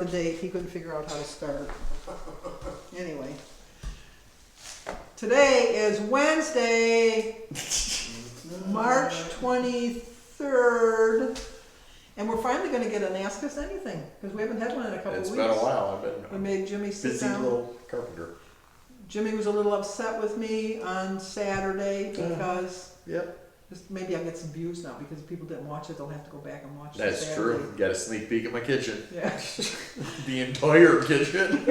the date. He couldn't figure out how to start. Anyway. Today is Wednesday, March 23rd. And we're finally going to get an Ask Us Anything, because we haven't had one in a couple of weeks. It's been a while. We made Jimmy sit busy down. little carpenter. Jimmy was a little upset with me on Saturday because Yep. just maybe I'll get some views now, because if people didn't watch it, they'll have to go back and watch it. That's Saturday. true. Got a sneak peek at my kitchen. Yeah. The entire kitchen.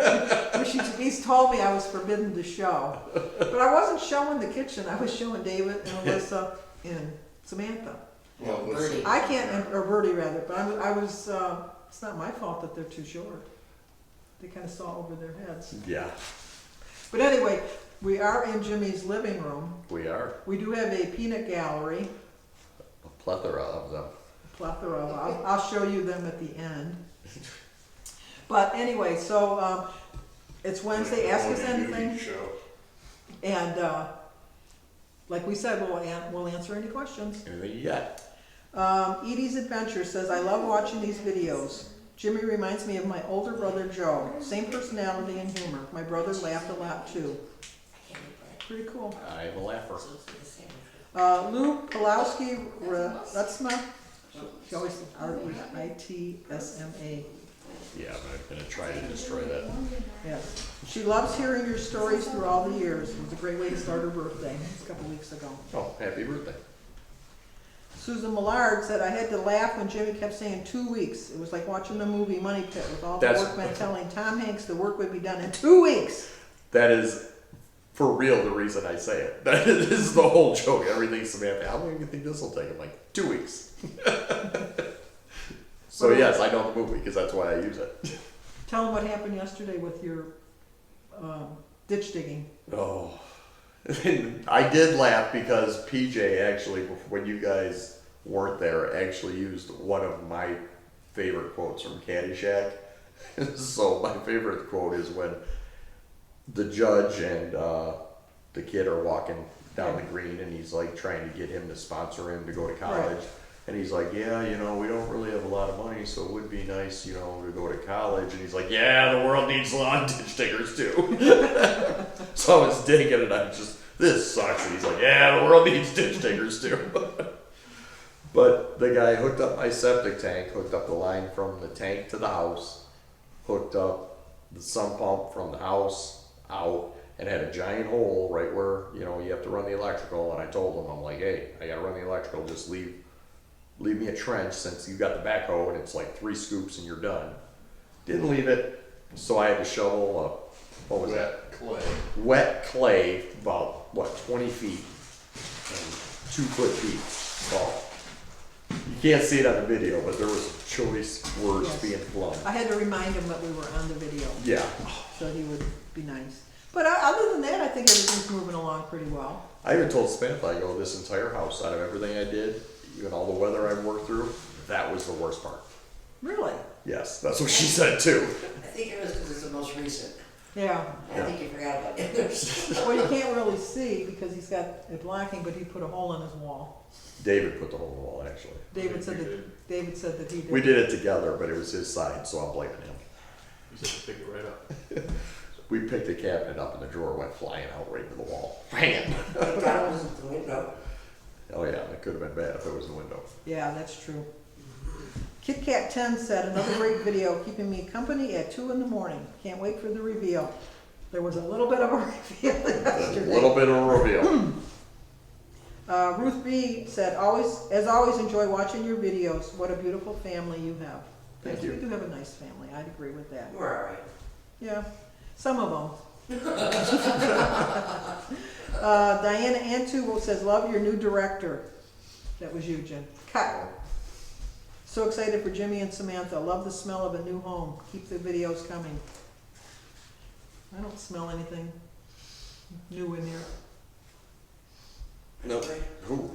He's told me I was forbidden to show. But I wasn't showing the kitchen. I was showing David and Alyssa and Samantha. Well, Birdie. I can't, or Bertie rather, but I was, it's not my fault that they're too short. They kind of saw over their heads. Yeah, But anyway, we are in Jimmy's living room. we are. We do have a peanut gallery, A plethora of them. a plethora of, I'll show you them at the end. But anyway, so, it's Wednesday, ask us anything, and, like we said, we'll answer any questions. Anything you got? Edie's Adventure says, I love watching these videos. Jimmy reminds me of my older brother Joe. Same personality and humor. My brother laughed a lot too. Pretty cool. I'm a laugher. Lou Pulowski Rutsma. She always ITSMA. Yeah, but I'm gonna try to destroy that. Yes. She loves hearing your stories through all the years. It was a great way to start her birthday. It's a couple weeks ago. Oh, happy birthday. Susan Millard said, I had to laugh when Jimmy kept saying 2 weeks. It was like watching the movie Money Pit with all the That's- workmen telling Tom Hanks the work would be done in 2 weeks. That is for real the reason I say it. That is the whole joke. Everything Samantha, how long do you think this will take? I'm like, 2 weeks. So yes, I know the movie because that's why I use it. Tell them what happened yesterday with your ditch digging. Oh, I did laugh because PJ actually, when you guys weren't there, actually used one of my favorite quotes from Caddyshack. So my favorite quote is when the judge and the kid are walking down the green, and he's like trying to get him to sponsor him to go to college. Right. And he's like, yeah, you know, we don't really have a lot of money, so it would be nice, you know, to go to college. And he's like, yeah, the world needs lawn ditch diggers too. So I was digging it, and I'm just, this sucks. And he's like, yeah, the world needs ditch diggers too. But the guy hooked up my septic tank, hooked up the line from the tank to the house, hooked up the sump pump from the house out, and had a giant hole right where, you know, you have to run the electrical. And I told him, I'm like, hey, I gotta run the electrical, just leave me a trench since you got the backhoe and it's like 3 scoops and you're done. Didn't leave it, so I had to shovel what was that? Clay. Wet clay, about, 20 feet and 2 foot deep. Well, you can't see it on the video, but there was choice words Yes. being flung. I had to remind him that we were on the video, Yeah. so he would be nice. But other than that, I think everything's moving along pretty well. I even told Samantha, I go, this entire house, out of everything I did, even all the weather I've worked through, that was the worst part. Really? Yes, that's what she said too. I think it was because it's the most recent. Yeah. I think you forgot about the others. Well, you can't really see because he's got it blocking, but he put a hole in his wall. David put the hole in the wall, actually. David said that he did. We did it together, but it was his side, so I'm blaming him. You said to pick it right up. We picked the cabinet up and the drawer went flying out right to the wall. Bam! Thank God it wasn't the window. Oh yeah, it could have been bad if it was the window. Yeah, that's true. Kit Kat 10 said, another great video keeping me company at 2 in the morning. Can't wait for the reveal. There was a little bit of a reveal A yesterday. little bit of a reveal. Ruth B said, as always, enjoy watching your videos. What a beautiful family you have. Thank Yes, you. We do have a nice family. I'd agree with that. You were all right. Yeah, some of them. Diana Antu says, love your new director. That was you, Jim. Cut. So excited for Jimmy and Samantha. Love the smell of a new home. Keep the videos coming. I don't smell anything new in here. Nope. Ooh.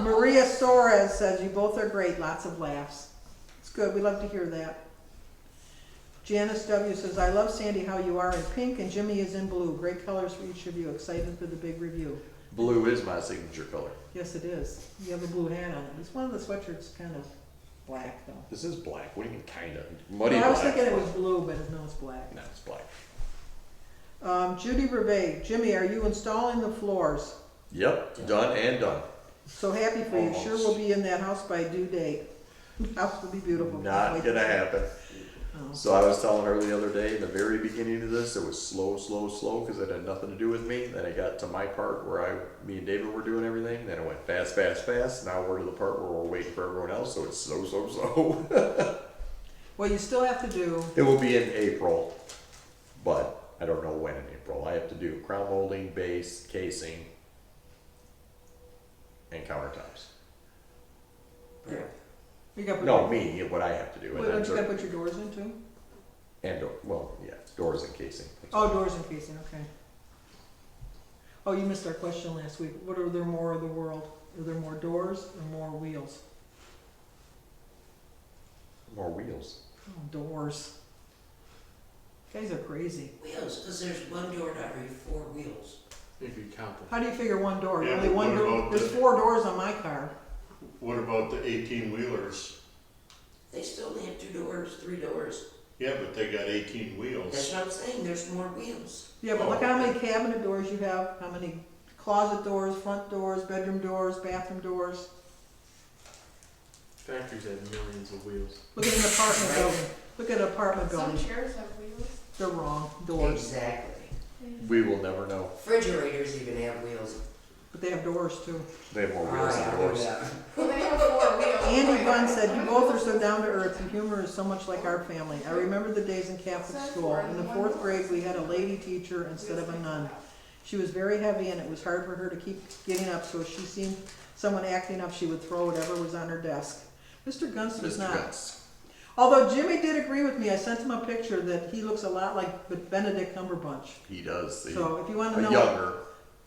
Maria Suarez says, you both are great. Lots of laughs. It's good. We love to hear that. Janice W. says, I love, Sandy, how you are in pink and Jimmy is in blue. Great colors for each of you. Excited for the big review. Blue is my signature color. Yes, it is. You have a blue hat on it. It's one of the sweatshirts kind of black though. This is black. What do you mean, kinda? Muddy Well, black. I was thinking it was blue, but no, it's black. No, it's black. Judy Reve, Jimmy, are you installing the floors? Yep, done and done. So happy for you. Sure Almost. we'll be in that house by due date. House will be beautiful. Not Wait. gonna happen. Oh. So I was telling her the other day, in the very beginning of this, it was slow, because it had nothing to do with me. Then I got to my part where me and David were doing everything. Then it went fast. Now we're to the part where we're waiting for everyone else, so it's slow. What you still have to do, It will be in April, but I don't know when in April. I have to do crown molding, base, casing, and countertops. you got. No, me, what I have to do. Wait, don't you gotta put your doors in too? And, well, yeah, doors and casing. Oh, doors and casing, okay. Oh, you missed our question last week. What are there more of the world? Are there more doors or more wheels? More wheels. Oh, doors. Guys are crazy. Wheels, because there's one door to every 4 wheels. If you count them. How do you figure one door? Yeah, Only but one what door. about There's the- 4 doors on my car. What about the 18-wheelers? They still only have 2 doors, 3 doors. Yeah, but they got 18 That's wheels. what I'm saying, there's more wheels. Yeah, but look how many cabinet doors you have, how many closet doors, front doors, bedroom doors, bathroom doors. Factories have millions of wheels. Look at an apartment building. Look at an apartment Some building. chairs have wheels. They're wrong. Doors. Exactly. We will never know. Refrigerators even have wheels. But they have doors too. They have more Oh, wheels yeah, than I know doors. that. Well, they have 4 wheels. Andy Bunn said, "You both are so down to earth. Your humor is so much like our family. I remember the days in Catholic school. In the 4th grade, we had a lady teacher instead of a nun. She was very heavy, and it was hard for her to keep getting up. So if she seen someone acting up, she would throw whatever was on her desk." Mr. Gunst was Mr. not. Gunst. Although Jimmy did agree with me, I sent him a picture that he looks a lot like Benedict Cumberbatch. He does. So if you want to A know,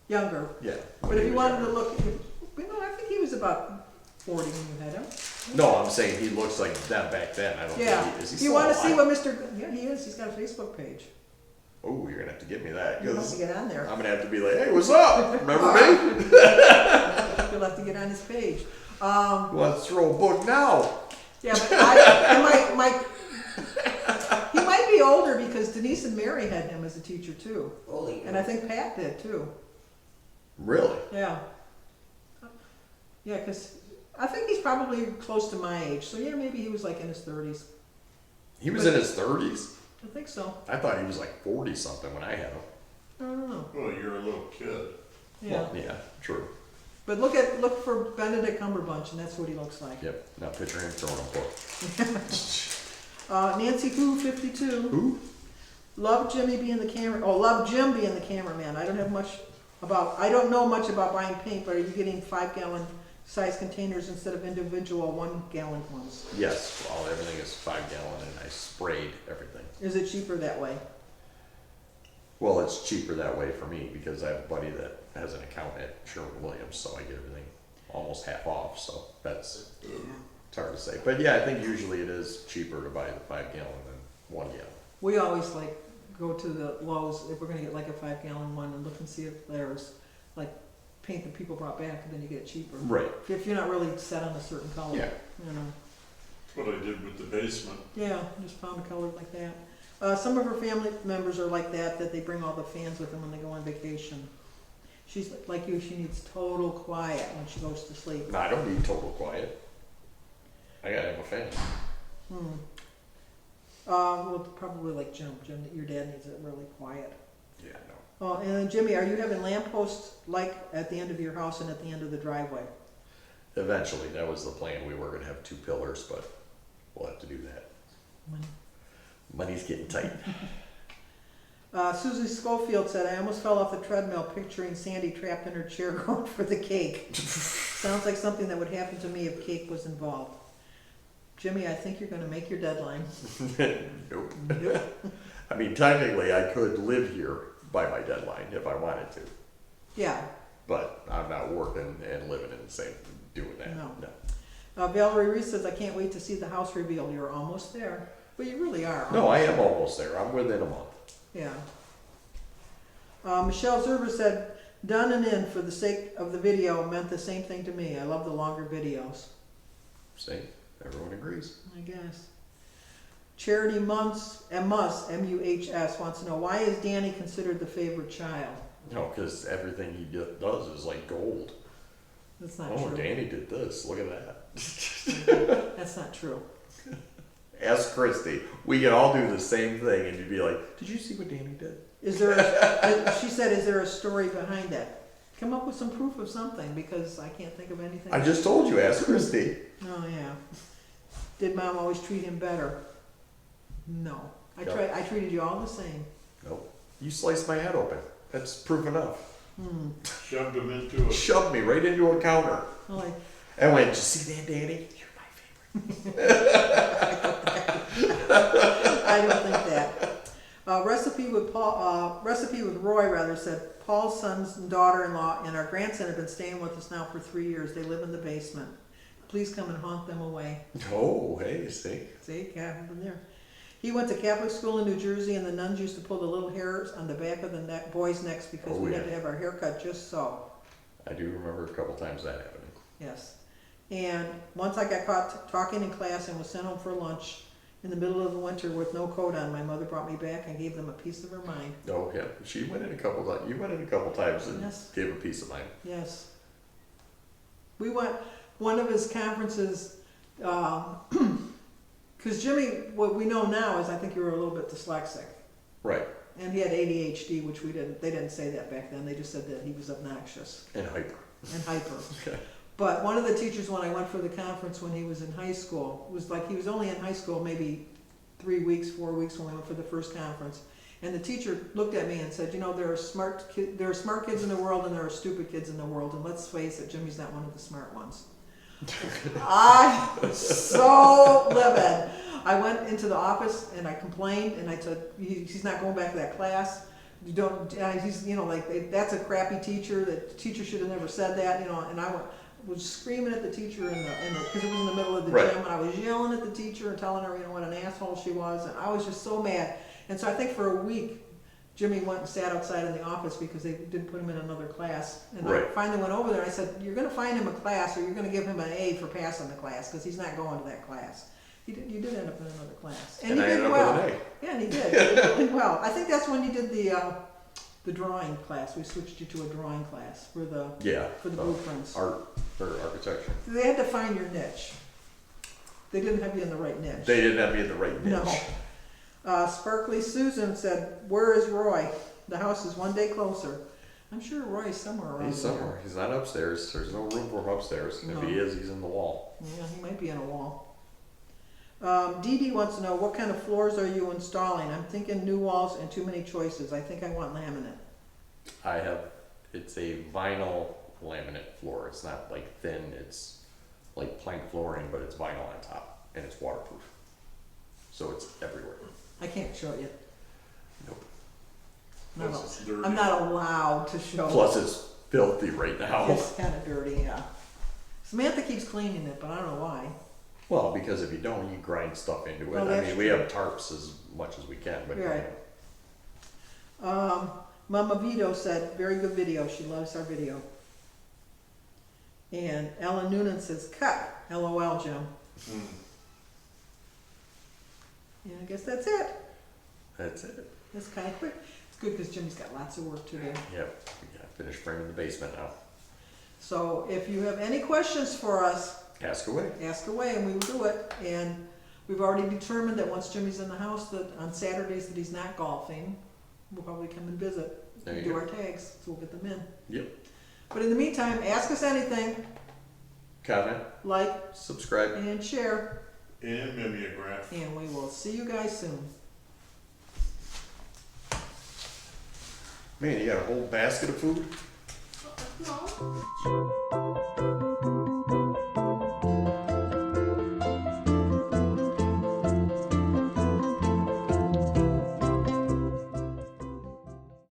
younger. Yeah. But if you wanted to look, I think he was about 40 when you had him. No, I'm saying he looks like that back then. I don't Yeah. think he is. He If you still want to see alive? what yeah, he is. He's got a Facebook page. Oh, you're gonna have to give me that You'll have because to get on there. I'm gonna have to be like, hey, what's up? Remember me? You'll have to get on his page. Let's throw a book now. Yeah, but he might be older because Denise and Mary had him as a teacher too, Holy. and I think Pat did too. Really? Yeah. Yeah, because I think he's probably close to my age. So yeah, maybe he was like in his 30s. He was in his 30s. I think so. I thought he was like 40 something when I had him. I don't know. Well, you're a little kid. Yeah. Well, yeah, true. But look for Benedict Cumberbatch, and that's what he looks like. Yep. Now picture him throwing a book. Nancy Who 52. Who? Love Jimmy being the camera. Oh, love Jim being the cameraman. I don't know much about buying paint, but are you getting 5-gallon size containers instead of individual 1-gallon ones? Yes. Well, everything is 5-gallon, and I sprayed everything. Is it cheaper that way? Well, it's cheaper that way for me because I have a buddy that has an account at Sherwin-Williams, so I get everything almost half off. So that's it's hard to say, but yeah, I think usually it is cheaper to buy the 5-gallon than 1-gallon. We always like go to the Lowe's if we're gonna get like a 5-gallon one and look and see if there's like paint that people brought back, and then you get it cheaper. Right. If you're not really set on a certain color. Yeah. You know. That's what I did with the basement. Yeah, just found a color like that. Some of her family members are like that they bring all the fans with them when they go on vacation. She's like you, she needs total quiet when she goes to sleep. No, I don't need total quiet. I gotta have a fan. Well, probably like Jim, your dad needs it really quiet. Yeah, no. Oh, and then Jimmy, are you having lampposts like at the end of your house and at the end of the driveway? Eventually, that was the plan. We were gonna have 2 pillars, but we'll have to do that. Money. Money's getting tight. Susie Schofield said, I almost fell off the treadmill picturing Sandy trapped in her chair going for the cake. Sounds like something that would happen to me if cake was involved. Jimmy, I think you're going to make your deadline. Nope. Nope. I mean, technically, I could live here by my deadline if I wanted to, Yeah. but I'm not working and living in the same, doing that. No. No. Valerie Reese says, I can't wait to see the house reveal. You're almost there. But you really are. No, I am almost there. I'm within a month. Yeah. Michelle Zerber said, done and in for the sake of the video meant the same thing to me. I love the longer videos. See? Everyone agrees. I guess. Charity Muhs, M-U-H-S, wants to know, why is Danny considered the favorite child? No, because everything he does is like gold. That's not Oh, true. Danny did this. Look at that. That's not true. Ask Christy. We can all do the same thing, and you'd be like, "Did you see what Danny did?" Is there she said, is there a story behind that? Come up with some proof of something, because I can't think of anything. I just told you. Ask Christy. Oh, yeah. Did Mom always treat him better? No. I treated you all the same. Nope. You sliced my head open. That's proof enough. Shoved him into a. Shoved me right into a counter. I'm like, And went, "Did you see that, Danny? You're my favorite." I don't think that. Recipe with Roy rather said, Paul's son's daughter-in-law and our grandson have been staying with us now for 3 years. They live in the basement. Please come and haunt them away. Oh, hey, see. See, yeah, I've been there. He went to Catholic school in New Jersey, and the nuns used to pull the little hairs on the back of the boys' necks because Oh, we had yeah. to have our hair cut just so. I do remember a couple times that happening. Yes. And once I got caught talking in class and was sent home for lunch in the middle of the winter with no coat on, my mother brought me back and gave them a piece of her mind. Oh, yeah. She went in a couple times. You went in a couple times and Yes. gave a piece of mind. Yes. We went, one of his conferences, because Jimmy, what we know now is I think you were a little bit dyslexic. Right. And he had ADHD, which they didn't say that back then. They just said that he was obnoxious And hyper. and hyper. Okay. But one of the teachers, when I went for the conference when he was in high school, was like, he was only in high school maybe 3 weeks, 4 weeks when we went for the first conference. And the teacher looked at me and said, you know, there are smart kids in the world and there are stupid kids in the world. And let's face it, Jimmy's not one of the smart ones. I was so livid. I went into the office and I complained and I said, he's not going back to that class. You don't, he's, you know, like, that's a crappy teacher. The teacher should have never said that, you know. And I was screaming at the teacher because it was in the middle of the Right. gym. And I was yelling at the teacher and telling her, you know, what an asshole she was. And I was just so mad. And so I think for a week, Jimmy went and sat outside in the office because they didn't put him in another class. And Right. I finally went over there and I said, you're going to find him a class or you're going to give him an A for passing the class because he's not going to that class. You did end up in another class. And I he did ended well. up with an Yeah, and he did. He did really well. I think that's when you did the drawing class. We switched you to a drawing class for the A. Yeah. blueprints. Art or architecture. They had to find your niche. They didn't have you in the right niche. They didn't have me in the right niche. No. Sparkly Susan said, where is Roy? The house is one day closer. I'm sure Roy's somewhere around He's somewhere. He's not upstairs. There's no room for him upstairs. No. If he is, he's in the wall. Yeah, he might be in a wall. Dee Dee wants to know, what kind of floors are you installing? I'm thinking new walls and too many choices. I think I want laminate. It's a vinyl laminate floor. It's not like thin. It's like plank flooring, but it's vinyl on top and it's waterproof. So it's everywhere. I can't show you. Nope. No, Plus it's dirty. I'm not allowed to show. Plus it's filthy right now. It's kind of dirty, yeah. Samantha keeps cleaning it, but I don't know why. Well, because if you don't, you grind stuff into it. Well, I that's mean, we true. have tarps as much as we can, but Right. Mama Vito said, very good video. She loves our video. And Ellen Noonan says, cut. LOL, Jim. Mm. Yeah, I guess that's it. that's it. That's kind of quick. It's good because Jimmy's got lots of work to do. Yep. We got finished framing the basement now. So if you have any questions for us, Ask away. ask away and we will do it. And we've already determined that once Jimmy's in the house, that on Saturdays that he's not golfing, we'll probably come and visit. There you Do go. our tags, so we'll get them in. Yep. But in the meantime, ask us anything, Comment, like subscribe. and share, And mimeograph. and we will see you guys soon. Man, you got a whole basket of food? No.